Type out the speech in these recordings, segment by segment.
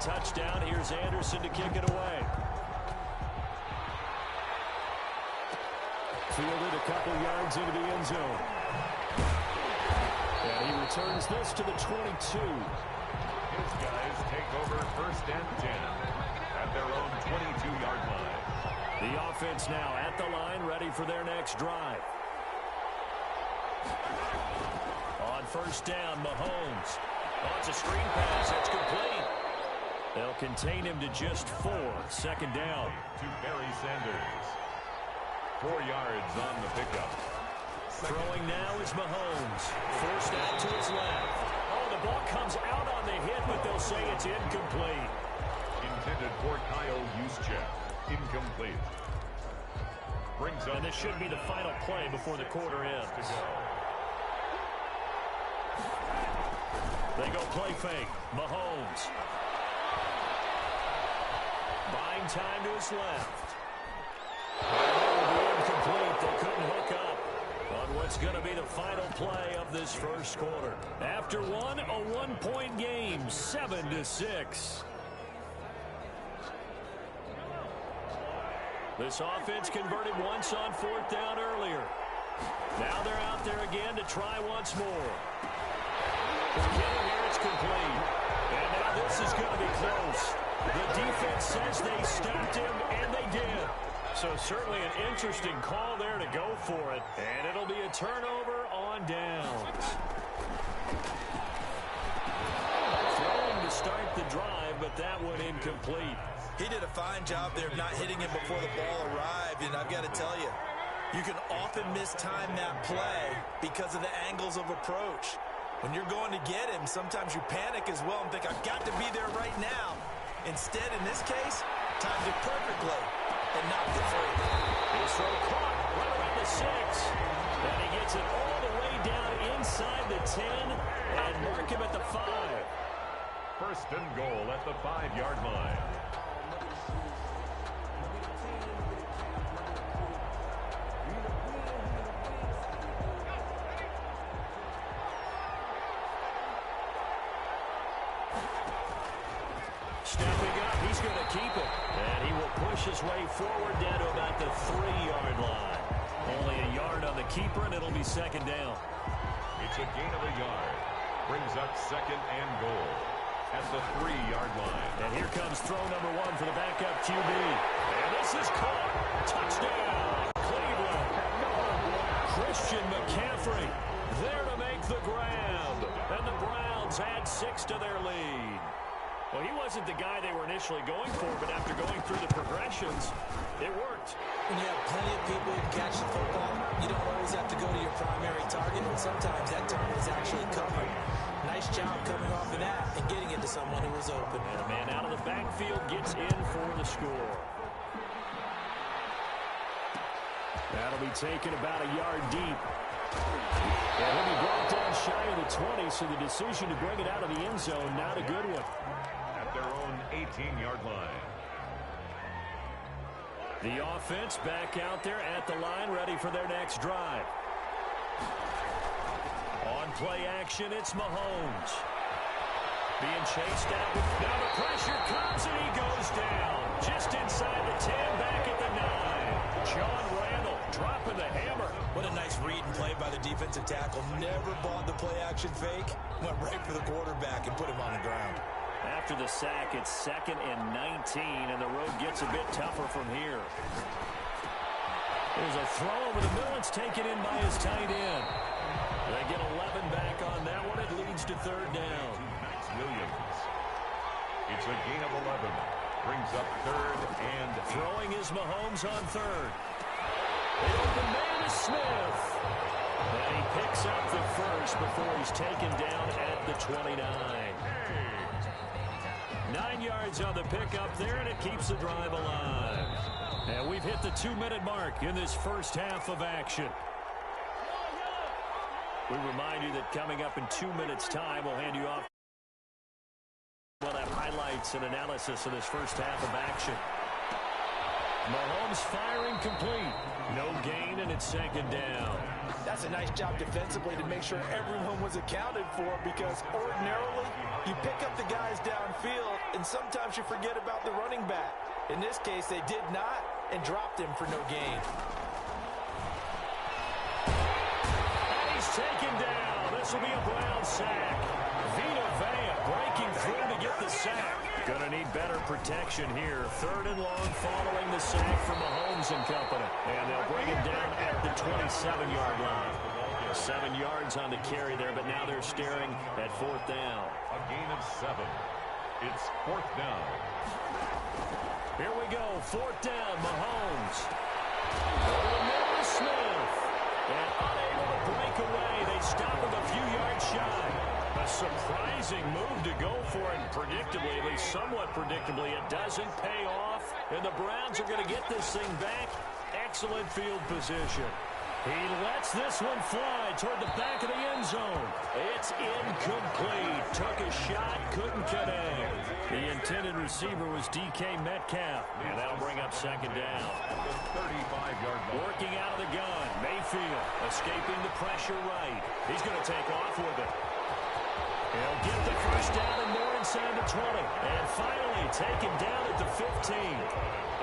touchdown. Here's Anderson to kick it away. Fielded a couple yards into the end zone. And he returns this to the 22. His guys take over 1st and 10 at their own 22-yard line. The offense now at the line, ready for their next drive. On 1st down, Mahomes. Oh, it's a screen pass. That's complete. They'll contain him to just 4. 2nd down. To Barry Sanders. 4 yards on the pickup. Throwing now is Mahomes. Forced out to his left. Oh, the ball comes out on the hit, but they'll say it's incomplete. Intended for Kyle Juszczyk. Incomplete. Brings up. And this should be the final play before the quarter ends. They go play fake. Mahomes. Buying time to his left. Incomplete. They couldn't hook up on what's going to be the final play of this first quarter. After one, a 1-point game, 7-6. This offense converted once on 4th down earlier. Now they're out there again to try once more. Getting here, it's complete. And now this is going to be close. The defense says they stopped him, and they did. So certainly an interesting call there to go for it. And it'll be a turnover on downs. Throwing to start the drive, but that one incomplete. He did a fine job there of not hitting him before the ball arrived. And I've got to tell you, you can often mistime that play because of the angles of approach. When you're going to get him, sometimes you panic as well and think, I've got to be there right now. Instead, in this case, timed it perfectly and knocked it free. His throw caught right around the 6. And he gets it all the way down inside the 10 and mark him at the 5. 1st and goal at the 5-yard line. Stepping up, he's going to keep it. And he will push his way forward down to about the 3-yard line. Only a yard on the keeper, and it'll be 2nd down. It's a gain of a yard. Brings up 2nd and goal at the 3-yard line. And here comes throw number 1 for the backup QB. And this is caught. Touchdown, Cleveland. Christian McCaffrey there to make the grab. And the Browns add 6 to their lead. Well, he wasn't the guy they were initially going for, but after going through the progressions, it worked. When you have plenty of people who catch the football, you don't always have to go to your primary target, and sometimes that target is actually covered. Nice job coming off of that and getting it to someone who was open. And a man out of the backfield gets in for the score. That'll be taken about a yard deep. And he'll be brought down shy of the 20, so the decision to bring it out of the end zone, not a good one. At their own 18-yard line. The offense back out there at the line, ready for their next drive. On play action, it's Mahomes. Being chased out. Now the pressure comes, and he goes down. Just inside the 10, back at the 9. John Randall dropping the hammer. What a nice read and play by the defensive tackle. Never bought the play-action fake. Went right for the quarterback and put him on the ground. After the sack, it's 2nd and 19, and the road gets a bit tougher from here. There's a throw over the middle. It's taken in by his tight end. They get 11 back on that one. It leads to 3rd down. Max Williams. It's a gain of 11. Brings up 3rd and throwing is Mahomes on 3rd. The open man is Smith. And he picks up the first before he's taken down at the 29. 9 yards on the pickup there, and it keeps the drive alive. And we've hit the 2-minute mark in this first half of action. We remind you that coming up in 2 minutes' time, we'll hand you off. We'll have highlights and analysis of this first half of action. Mahomes firing complete. No gain, and it's second down. That's a nice job defensively to make sure everyone was accounted for, because ordinarily you pick up the guys downfield and sometimes you forget about the running back. In this case, they did not and dropped him for no gain. And he's taken down. This will be a Brown sack. Vita Vea breaking through to get the sack. Gonna need better protection here. 3rd and long following the sack from Mahomes and company. And they'll bring him down at the 27-yard line. 7 yards on the carry there, but now they're staring at 4th down. A gain of 7. It's 4th down. Here we go. 4th down, Mahomes. Over the middle of Smith. And unable to break away. They stop him a few yards shy. A surprising move to go for it, predictably, at least somewhat predictably. It doesn't pay off, and the Browns are going to get this thing back. Excellent field position. He lets this one fly toward the back of the end zone. It's incomplete. Took a shot, couldn't connect. The intended receiver was DK Metcalf, and that'll bring up second down. 35-yard line. Working out of the gun, Mayfield escaping the pressure right. He's going to take off with it. He'll get the first down and more inside the 20. And finally taken down at the 15.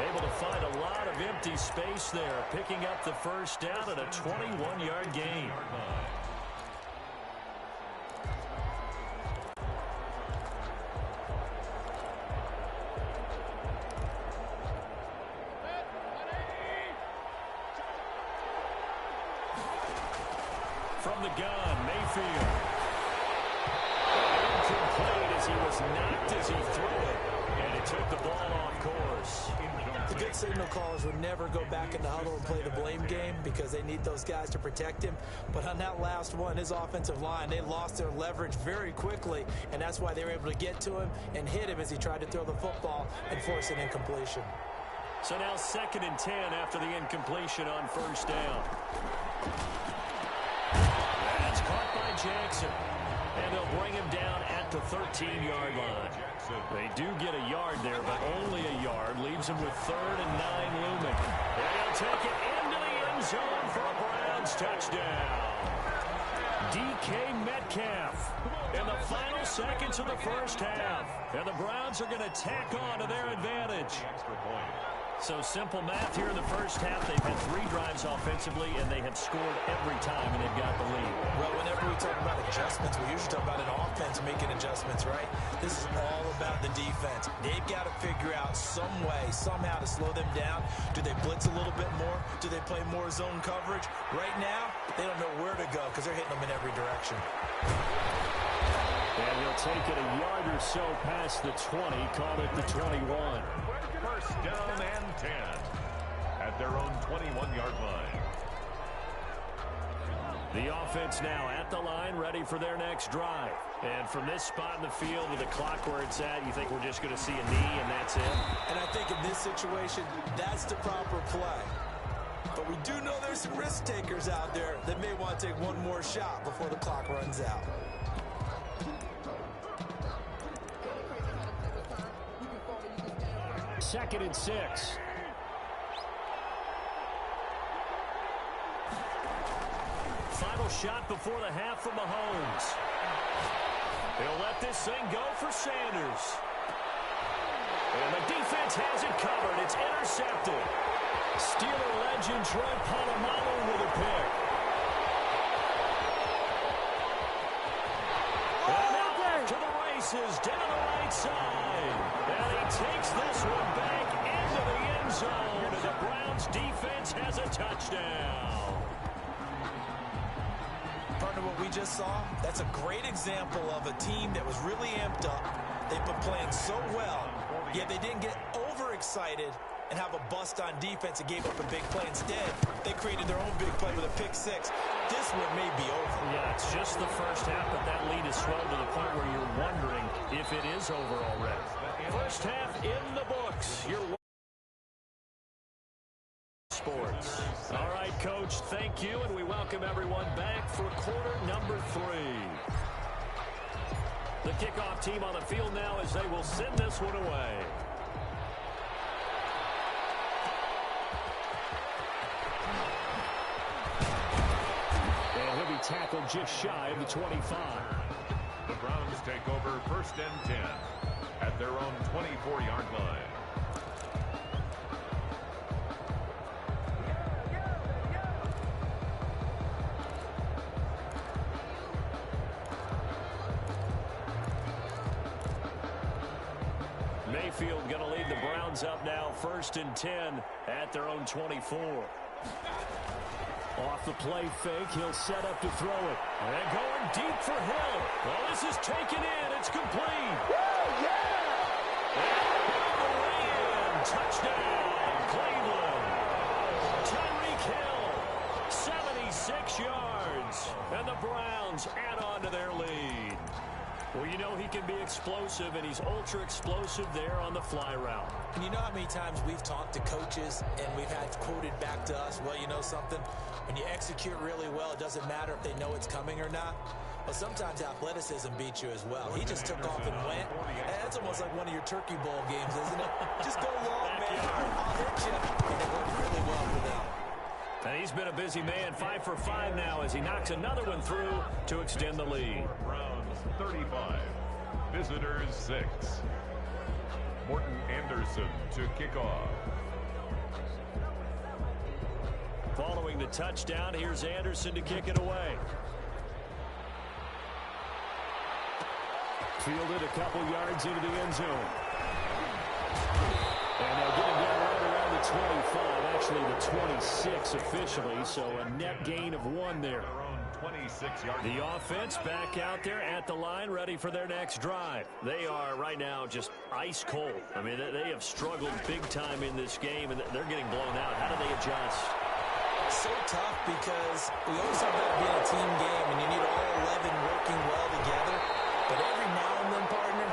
Able to find a lot of empty space there, picking up the first down at a 21-yard gain. From the gun, Mayfield. Incomplete as he was knocked as he threw it. And he took the ball off course. The good signal callers would never go back in the huddle and play the blame game because they need those guys to protect him. But on that last one, his offensive line, they lost their leverage very quickly, and that's why they were able to get to him and hit him as he tried to throw the football and force an incompletion. So now 2nd and 10 after the incompletion on first down. That's caught by Jackson. And they'll bring him down at the 13-yard line. They do get a yard there, but only a yard. Leaves him with 3rd and 9 looming. And he'll take it into the end zone for a Browns touchdown. DK Metcalf in the final seconds of the first half. And the Browns are going to tack on to their advantage. So simple math here in the first half. They've had 3 drives offensively, and they have scored every time, and they've got the lead. Well, whenever we talk about adjustments, we usually talk about an offense making adjustments, right? This is all about the defense. They've got to figure out some way, somehow to slow them down. Do they blitz a little bit more? Do they play more zone coverage? Right now, they don't know where to go because they're hitting them in every direction. And he'll take it a yard or so past the 20, call it the 21. First down and 10 at their own 21-yard line. The offense now at the line, ready for their next drive. And from this spot in the field with the clock where it's at, you think we're just going to see a knee and that's it? And I think in this situation, that's the proper play. But we do know there's some risk takers out there that may want to take one more shot before the clock runs out. Second and 6. Final shot before the half from Mahomes. He'll let this thing go for Sanders. And the defense has it covered. It's intercepted. Steeler legend Troy Polamalu with a pick. And now off to the races down the right side. And he takes this one back into the end zone. And the Browns defense has a touchdown. Partner, what we just saw, that's a great example of a team that was really amped up. They've been playing so well, yet they didn't get overexcited and have a bust on defense and gave up a big play. Instead, they created their own big play with a pick six. This one may be over. Yeah, it's just the first half, but that lead is swelled to the point where you're wondering if it is over already. First half in the books. You're sports. All right, Coach, thank you, and we welcome everyone back for quarter number 3. The kickoff team on the field now as they will send this one away. tackle just shy of the 25. The Browns take over 1st and 10 at their own 24-yard line. Mayfield going to lead the Browns up now 1st and 10 at their own 24. Off the play fake, he'll set up to throw it. And going deep for Hill. Well, this is taken in. It's complete. Woo, yeah! And the way in. Touchdown, Cleveland. Tyreek Hill, 76 yards. And the Browns add on to their lead. Well, you know he can be explosive, and he's ultra-explosive there on the fly route. And you know how many times we've talked to coaches, and we've had quoted back to us, well, you know something? When you execute really well, it doesn't matter if they know it's coming or not. Well, sometimes athleticism beats you as well. He just took off and went. That's almost like one of your Turkey Bowl games, isn't it? Just go long, man. I'll hit you. And it worked really well for them. And he's been a busy man, 5 for 5 now as he knocks another one through to extend the lead. Browns 35, visitors 6. Morton Anderson to kick off. Following the touchdown, here's Anderson to kick it away. Fielded a couple yards into the end zone. And they'll get him down right around the 25, actually the 26 officially, so a net gain of 1 there. The offense back out there at the line, ready for their next drive. They are right now just ice cold. I mean, they have struggled big time in this game, and they're getting blown out. How do they adjust? So tough because we always talk about being a team game, and you need all 11 working well together. But every now and then, partner,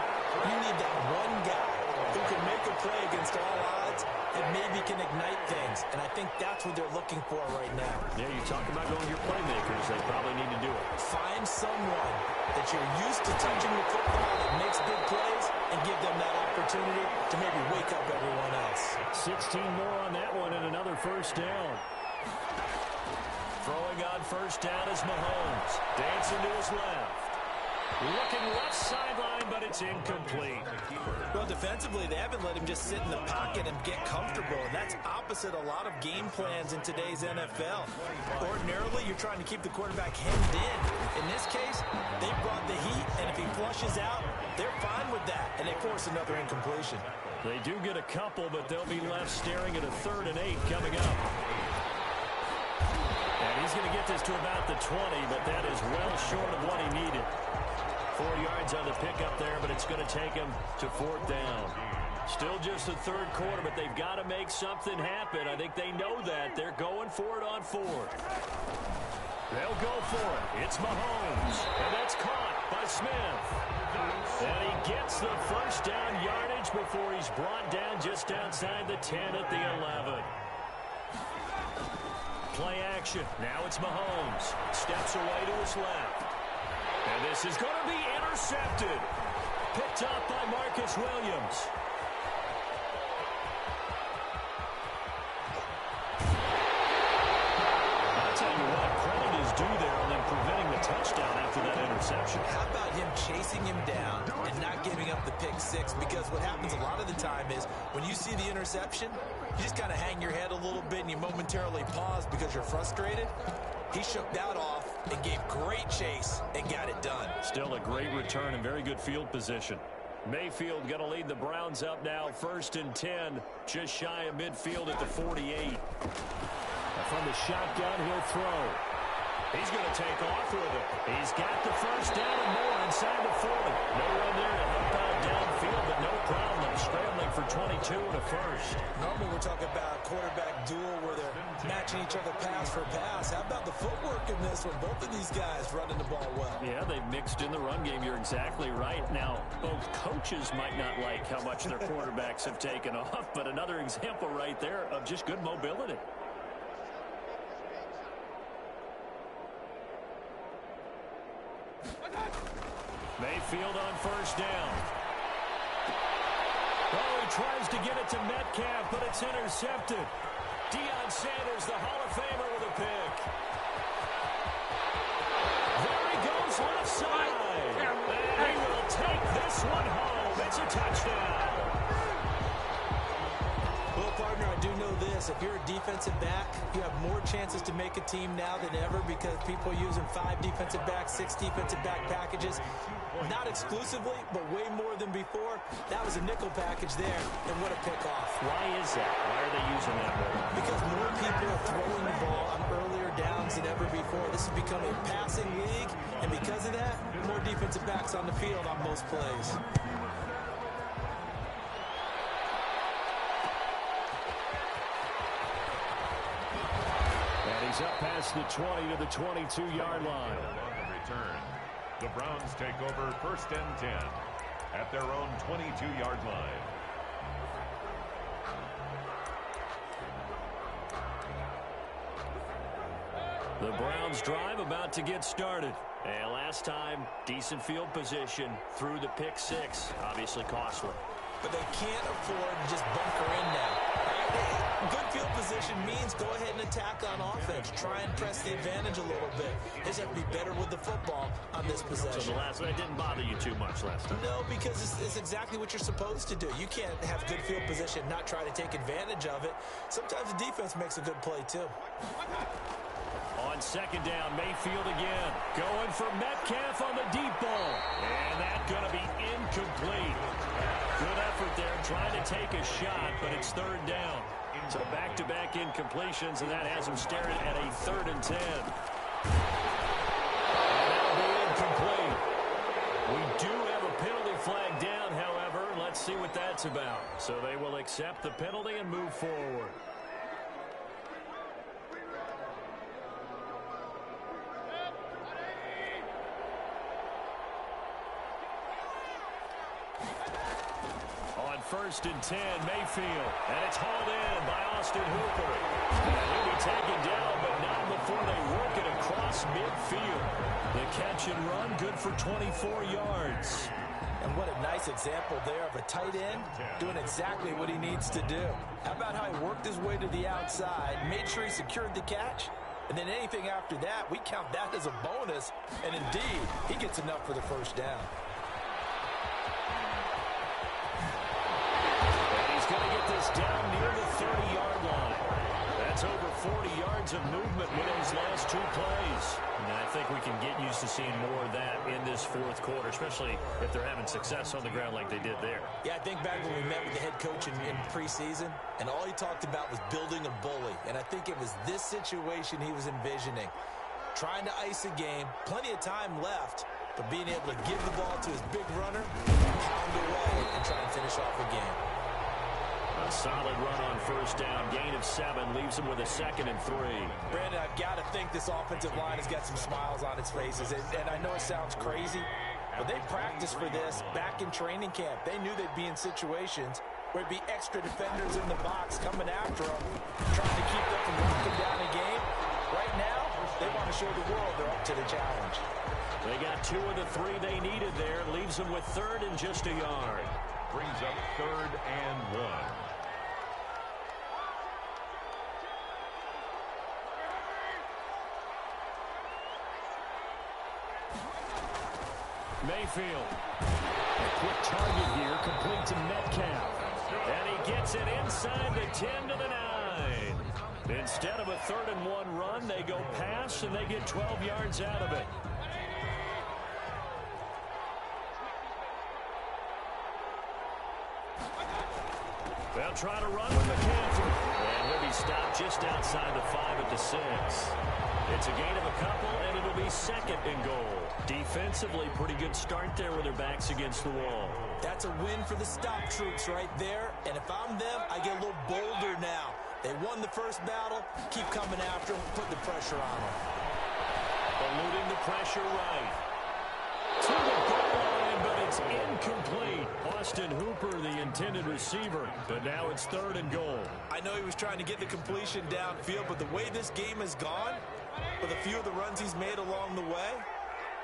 you need that one guy who can make a play against all odds and maybe can ignite things. And I think that's what they're looking for right now. Yeah, you talk about going to your playmakers. They probably need to do it. Find someone that you're used to touching the football that makes big plays and give them that opportunity to maybe wake up everyone else. 16 more on that one and another first down. Throwing on first down is Mahomes. Dancing to his left. Looking left sideline, but it's incomplete. Well, defensively, they haven't let him just sit in the pocket and get comfortable. And that's opposite a lot of game plans in today's NFL. Ordinarily, you're trying to keep the quarterback hemmed in. In this case, they brought the heat, and if he flushes out, they're fine with that. And they force another incompletion. They do get a couple, but they'll be left staring at a 3rd and 8 coming up. And he's going to get this to about the 20, but that is well short of what he needed. 4 yards on the pickup there, but it's going to take him to 4th down. Still just the 3rd quarter, but they've got to make something happen. I think they know that. They're going for it on 4th. They'll go for it. It's Mahomes, and that's caught by Smith. And he gets the first down yardage before he's brought down just outside the 10 at the 11. Play action. Now it's Mahomes. Steps away to his left. And this is going to be intercepted. Picked up by Marcus Williams. I'll tell you what, credit is due there on them preventing the touchdown after that interception. How about him chasing him down and not giving up the pick 6? Because what happens a lot of the time is when you see the interception, you just kind of hang your head a little bit and you momentarily pause because you're frustrated. He shook that off and gave great chase and got it done. Still a great return and very good field position. Mayfield going to lead the Browns up now 1st and 10, just shy of midfield at the 48. From the shotgun, he'll throw. He's going to take off with it. He's got the first down and more inside the 40. No one there to help out downfield, but no problem scrambling for 22 and a first. Normally we're talking about a quarterback duel where they're matching each other pass for pass. How about the footwork in this one? Both of these guys running the ball well. Yeah, they've mixed in the run game. You're exactly right. Now, both coaches might not like how much their quarterbacks have taken off, but another example right there of just good mobility. Mayfield on first down. Oh, he tries to get it to Metcalf, but it's intercepted. Deion Sanders, the Hall of Famer, with a pick. inside. And he will take this one home. It's a touchdown. Well, partner, I do know this. If you're a defensive back, you have more chances to make a team now than ever because people are using 5 defensive backs, 6 defensive back packages. Not exclusively, but way more than before. That was a nickel package there, and what a pickoff. Why is that? Why are they using that more? Because more people are throwing the ball on earlier downs than ever before. This has become a passing league, and because of that, more defensive backs on the field on most plays. And he's up past the 20 to the 22-yard line. On the return, the Browns take over 1st and 10 at their own 22-yard line. The Browns drive about to get started. And last time, decent field position through the pick 6. Obviously costly. But they can't afford to just bunker in now. Good field position means go ahead and attack on offense. Try and press the advantage a little bit. They just have to be better with the football on this possession. So that didn't bother you too much last time? No, because it's exactly what you're supposed to do. You can't have good field position and not try to take advantage of it. Sometimes the defense makes a good play, too. On 2nd down, Mayfield again. Going for Metcalf on the deep ball. And that's going to be incomplete. Good effort there, trying to take a shot, but it's 3rd down. So back-to-back incompletions, and that has him staring at a 3rd and 10. And that'll be incomplete. We do have a penalty flag down, however. Let's see what that's about. So they will accept the penalty and move forward. On 1st and 10, Mayfield. And it's hauled in by Austin Hooper. And he'll be taken down, but not before they work it across midfield. The catch and run, good for 24 yards. And what a nice example there of a tight end doing exactly what he needs to do. How about how he worked his way to the outside, made sure he secured the catch, and then anything after that, we count that as a bonus. And indeed, he gets enough for the 1st down. Going to get this down near the 30-yard line. That's over 40 yards of movement with those last 2 plays. And I think we can get used to seeing more of that in this 4th quarter, especially if they're having success on the ground like they did there. Yeah, I think back when we met with the head coach in preseason, and all he talked about was building a bully. And I think it was this situation he was envisioning. Trying to ice a game, plenty of time left, but being able to give the ball to his big runner, pound away, and try and finish off a game. A solid run on 1st down. Gain of 7 leaves him with a 2nd and 3. Brandon, I've got to think this offensive line has got some smiles on its faces. And I know it sounds crazy, but they practiced for this back in training camp. They knew they'd be in situations where it'd be extra defenders in the box coming after them, trying to keep them from knocking down a game. Right now, they want to show the world they're up to the challenge. They got 2 of the 3 they needed there. Leaves them with 3rd and just a yard. Brings up 3rd and 1. Mayfield. A quick target here, complete to Metcalf. And he gets it inside the 10 to the 9. Instead of a 3rd and 1 run, they go pass, and they get 12 yards out of it. They'll try to run with McCaffrey. And he'll be stopped just outside the 5 at the 6. It's a gain of a couple, and it'll be 2nd and goal. Defensively, pretty good start there with their backs against the wall. That's a win for the stop troops right there. And if I'm them, I get a little bolder now. They won the first battle. Keep coming after them. Put the pressure on them. Eluding the pressure right. To the goal line, but it's incomplete. Austin Hooper, the intended receiver, but now it's 3rd and goal. I know he was trying to get the completion downfield, but the way this game has gone, with a few of the runs he's made along the way,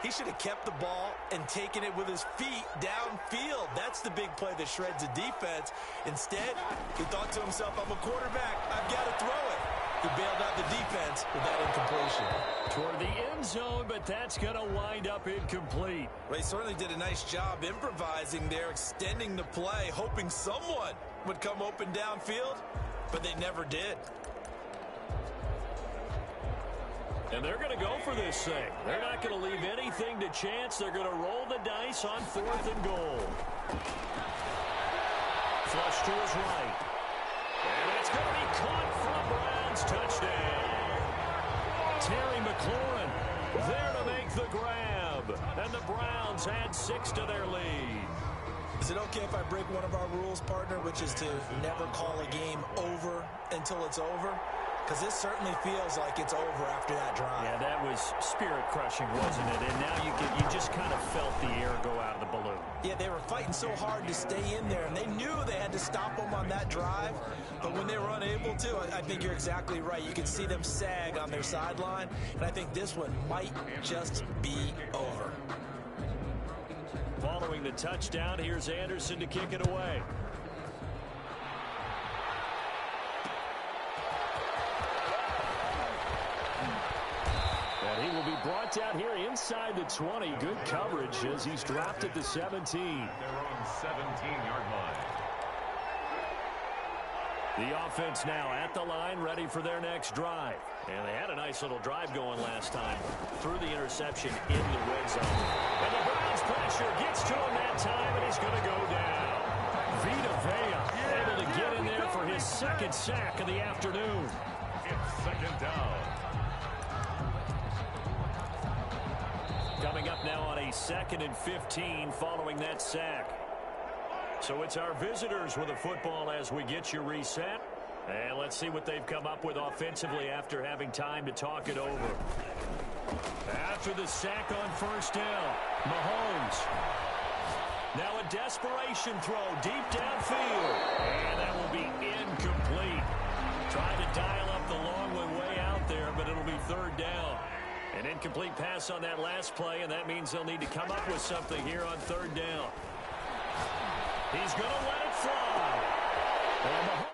he should have kept the ball and taken it with his feet downfield. That's the big play that shreds the defense. Instead, he thought to himself, I'm a quarterback. I've got to throw it. He bailed out the defense with that incompletion. Toward the end zone, but that's going to wind up incomplete. Well, he certainly did a nice job improvising there, extending the play, hoping someone would come open downfield, but they never did. And they're going to go for this thing. They're not going to leave anything to chance. They're going to roll the dice on 4th and goal. Flush to his right. And it's going to be caught for the Browns. Touchdown. Terry McLaurin there to make the grab. And the Browns add 6 to their lead. Is it okay if I break one of our rules, partner, which is to never call a game over until it's over? Because this certainly feels like it's over after that drive. Yeah, that was spirit-crushing, wasn't it? And now you just kind of felt the air go out of the balloon. Yeah, they were fighting so hard to stay in there, and they knew they had to stop them on that drive. But when they were unable to, I think you're exactly right. You can see them sag on their sideline, and I think this one might just be over. Following the touchdown, here's Anderson to kick it away. And he will be brought down here inside the 20. Good coverage as he's dropped at the 17. Their own 17-yard line. The offense now at the line, ready for their next drive. And they had a nice little drive going last time. Through the interception in the red zone. And the Browns pressure gets to him that time, and he's going to go down. Vita Vea able to get in there for his second sack of the afternoon. It's second down. Coming up now on a 2nd and 15 following that sack. So it's our visitors with the football as we get you reset. And let's see what they've come up with offensively after having time to talk it over. After the sack on 1st down, Mahomes. Now a desperation throw deep downfield. And that will be incomplete. Trying to dial up the long way out there, but it'll be 3rd down. An incomplete pass on that last play, and that means they'll need to come up with something here on 3rd down. He's going to let it fly.